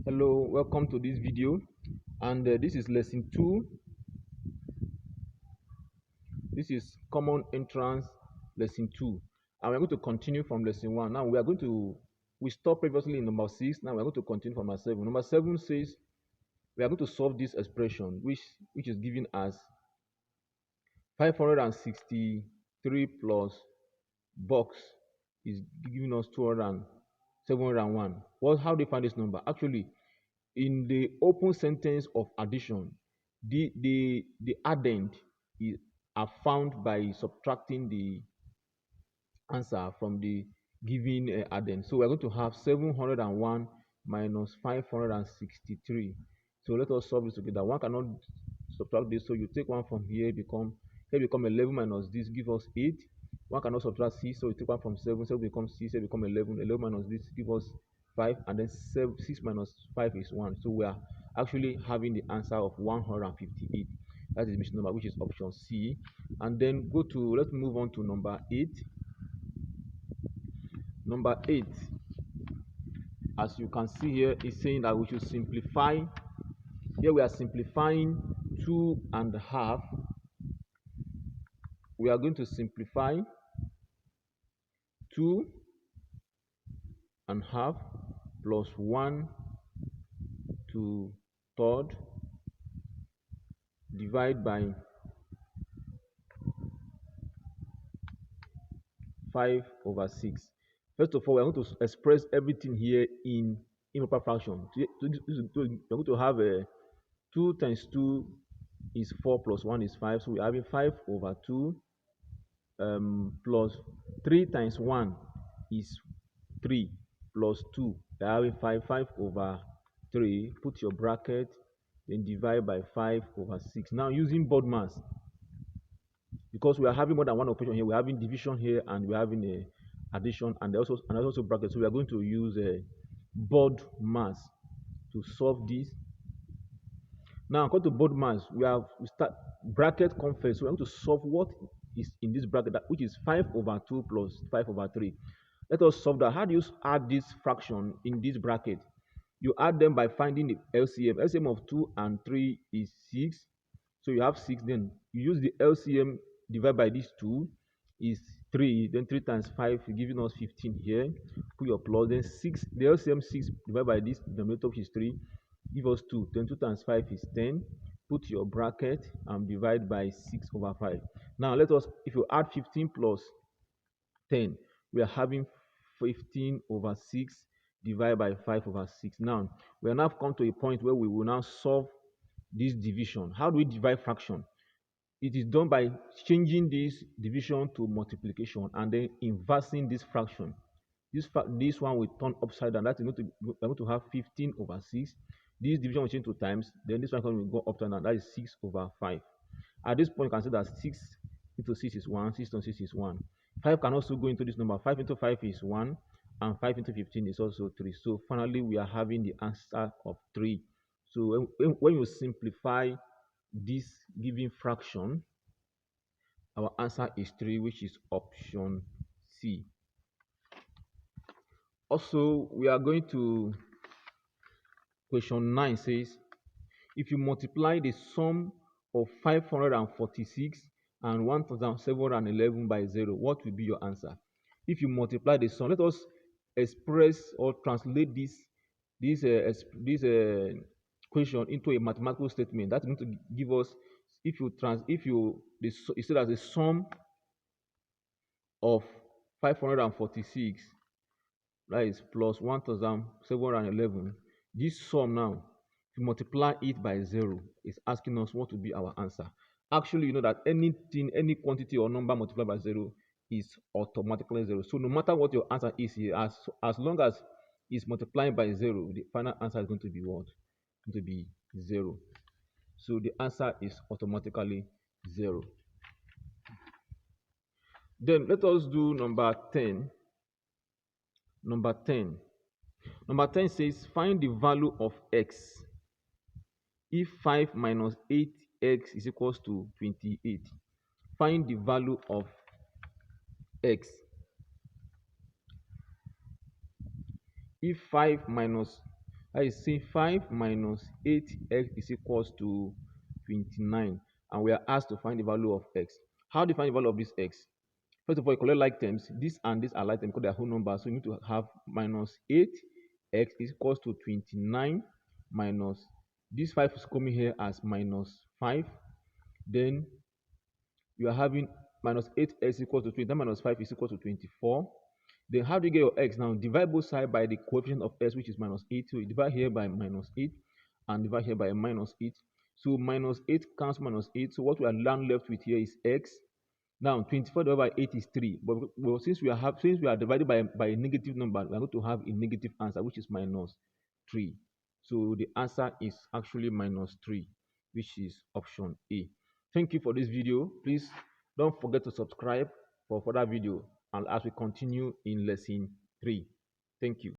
Hello, welcome to this video, and this is lesson 2. This is common entrance lesson 2, and we're going to continue from lesson 1. Now we stopped previously in number 6. Now we're going to continue from number 7. Number 7 says we are going to solve this expression which is given as 563 plus box is giving us 701. How do you find this number? Actually, in the open sentence of addition, the addend are found by subtracting the answer from the given addend. So we're going to have 701 minus 563. So let us solve this together. One cannot subtract this, so you take one from here, become 11 minus this give us 8. One cannot subtract 6, so you take one from 7, 7 becomes 6, 7 become 11. 11 minus this give us 5, and then 6 minus 5 is 1. So we are actually having the answer of 158. That is the mission number, which is option C. And then let's move on to number 8. Number 8, as you can see here, is saying that we should simplify. Here we are simplifying 2.5. We are going to simplify 2.5 plus 1 to third divide by 5/6. First of all, we're going to express everything here in improper fraction. We're going to have 2 times 2 is 4 plus 1 is 5. So we're having 5/2 plus 3 times 1 is 3 plus 2. We're having 5/3. Put your bracket, then divide by 5/6. Now using board mass, because we are having more than one operation here, we're having division here and we're having a addition and also bracket. So we are going to use a board mass to solve this. Now, according to board mass, we start bracket come first. So we're going to solve what is in this bracket, which is 5/2 plus 5/3. Let us solve that. How do you add this fraction in this bracket? You add them by finding the LCM. LCM of 2 and 3 is 6. So you have 6. Then you use the LCM divided by these 2 is 3. Then 3 times 5 is giving us 15 here. Put your plus. Then 6. The LCM 6 divided by this denominator, which is 3, give us 2. Then 2 times 5 is 10. Put your bracket and divide by 6/5. Now if you add 15 plus 10, we are having 15/6 divided by 5/6. Now we have now come to a point where we will now solve this division. How do we divide fraction? It is done by changing this division to multiplication and then inversing this fraction. This one will turn upside down. That is we're going to have 15/6. This division will change to times. Then this one will go upside down. That is 6/5. At this point, you can see that 6 into 6 is 1. 6 into 6 is 1. 5 can also go into this number. 5 into 5 is 1. And 5 into 15 is also 3. So finally, we are having the answer of 3. So when you simplify this given fraction, our answer is 3, which is option C. Also, we are going to question 9 says, if you multiply the sum of 546 and 1711 by 0, what will be your answer? If you multiply the sum, let us express or translate this question into a mathematical statement. That's going to give us, you see that the sum of 546, that is plus 1711. This sum now, if you multiply it by 0, is asking us what will be our answer. Actually, you know that any quantity or number multiplied by 0 is automatically 0. So no matter what your answer is here, as long as it's multiplying by 0, the final answer is going to be what? Going to be 0. So the answer is automatically 0. Then let us do number 10. Number 10. Number 10 says, find the value of x if 5 minus 8x is equals to 28. Find the value of x if 5 minus I see 5 minus 8x is equals to 29. And we are asked to find the value of x. How do you find the value of this x? First of all, you collect like terms. This and this are like terms because they are whole numbers. So you need to have minus 8x is equals to 29 minus this 5 is coming here as minus 5. Then you are having minus 8x equals to 29 minus 5 is equal to 24. Then how do you get your x? Now divide both sides by the coefficient of s, which is minus 8. So you divide here by minus 8 and divide here by minus 8. So minus 8 cancels minus 8. So what we are left with here is x. Now 24 divided by 8 is 3. But since we are divided by a negative number, we are going to have a negative answer, which is minus 3. So the answer is actually minus 3, which is option A. Thank you for this video. Please don't forget to subscribe for further video and as we continue in lesson 3. Thank you.